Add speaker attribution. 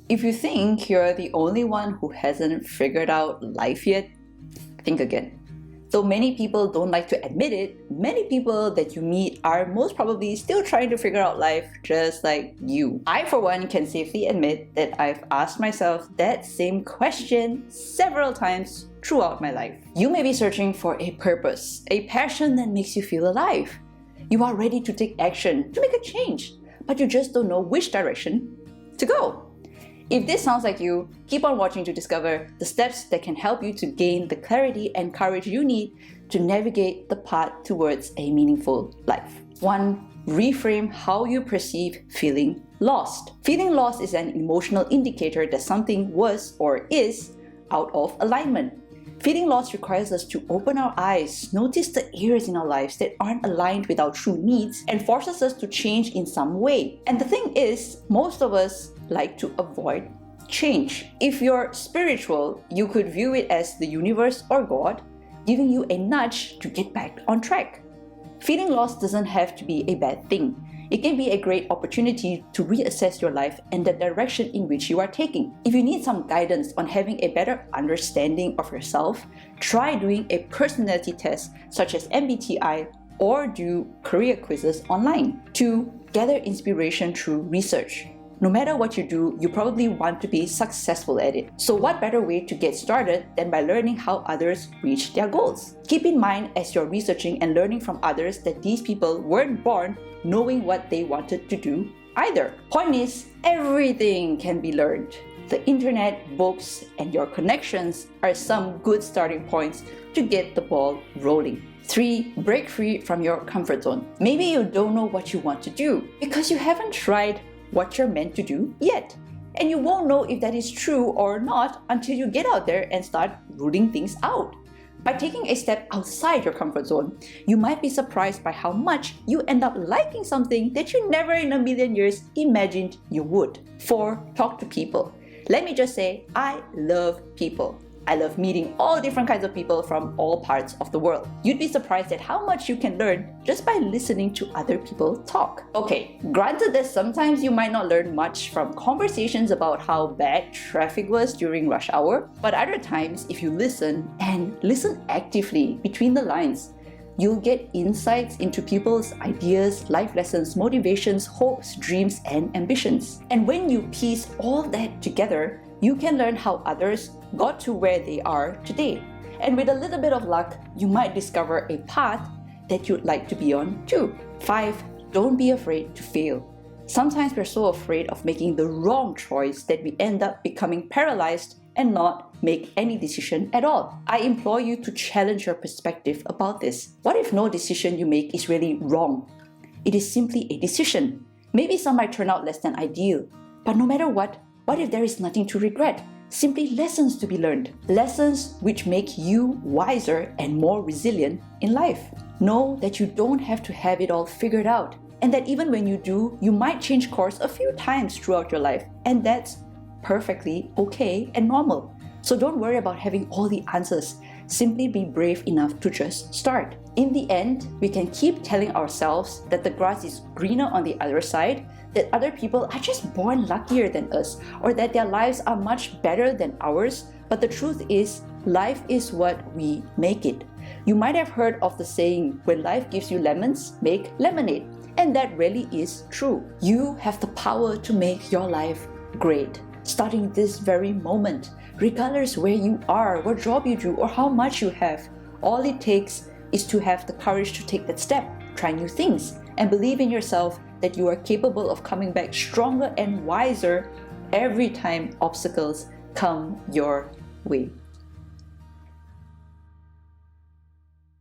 Speaker 1: If you think you're the only one who hasn't figured out life yet, think again. Though many people don't like to admit it, many people that you meet are most probably still trying to figure out life just like you. I, for one, can safely admit that I've asked myself that same question several times throughout my life. You may be searching for a purpose, a passion that makes you feel alive. You are ready to take action, to make a change, but you just don't know which direction to go. If this sounds like you, keep on watching to discover the steps that can help you to gain the clarity and courage you need to navigate the path towards a meaningful life. 1. Reframe how you perceive feeling lost. Feeling lost is an emotional indicator that something was or is out of alignment. Feeling lost requires us to open our eyes, notice the areas in our lives that aren't aligned with our true needs, and forces us to change in some way. And the thing is, most of us like to avoid change. If you're spiritual, you could view it as the universe or God giving you a nudge to get back on track. Feeling lost doesn't have to be a bad thing. It can be a great opportunity to reassess your life and the direction in which you are taking. If you need some guidance on having a better understanding of yourself, try doing a personality test such as MBTI or do career quizzes online. 2. Gather inspiration through research. No matter what you do, you probably want to be successful at it. So what better way to get started than by learning how others reach their goals? Keep in mind as you're researching and learning from others that these people weren't born knowing what they wanted to do either. Point is, everything can be learned. The internet, books, and your connections are some good starting points to get the ball rolling. 3. Break free from your comfort zone. Maybe you don't know what you want to do because you haven't tried what you're meant to do yet. And you won't know if that is true or not until you get out there and start rooting things out. By taking a step outside your comfort zone, you might be surprised by how much you end up liking something that you never in a million years imagined you would. 4. Talk to people. Let me just say, I love people. I love meeting all different kinds of people from all parts of the world. You'd be surprised at how much you can learn just by listening to other people talk. Okay, granted that sometimes you might not learn much from conversations about how bad traffic was during rush hour, but other times if you listen and listen actively between the lines, you'll get insights into people's ideas, life lessons, motivations, hopes, dreams, and ambitions. And when you piece all that together, you can learn how others got to where they are today. And with a little bit of luck, you might discover a path that you'd like to be on too. 5. Don't be afraid to fail. Sometimes we're so afraid of making the wrong choice that we end up becoming paralyzed and not make any decision at all. I implore you to challenge your perspective about this. What if no decision you make is really wrong? It is simply a decision. Maybe some might turn out less than ideal, but no matter what if there is nothing to regret? Simply lessons to be learned. Lessons which make you wiser and more resilient in life. Know that you don't have to have it all figured out, and that even when you do, you might change course a few times throughout your life, and that's perfectly okay and normal. So don't worry about having all the answers. Simply be brave enough to just start. In the end, we can keep telling ourselves that the grass is greener on the other side, that other people are just born luckier than us, or that their lives are much better than ours. But the truth is, life is what we make it. You might have heard of the saying, when life gives you lemons, make lemonade. And that really is true. You have the power to make your life great, starting this very moment. Regardless where you are, what job you do, or how much you have, all it takes is to have the courage to take that step, try new things, and believe in yourself that you are capable of coming back stronger and wiser every time obstacles come your way.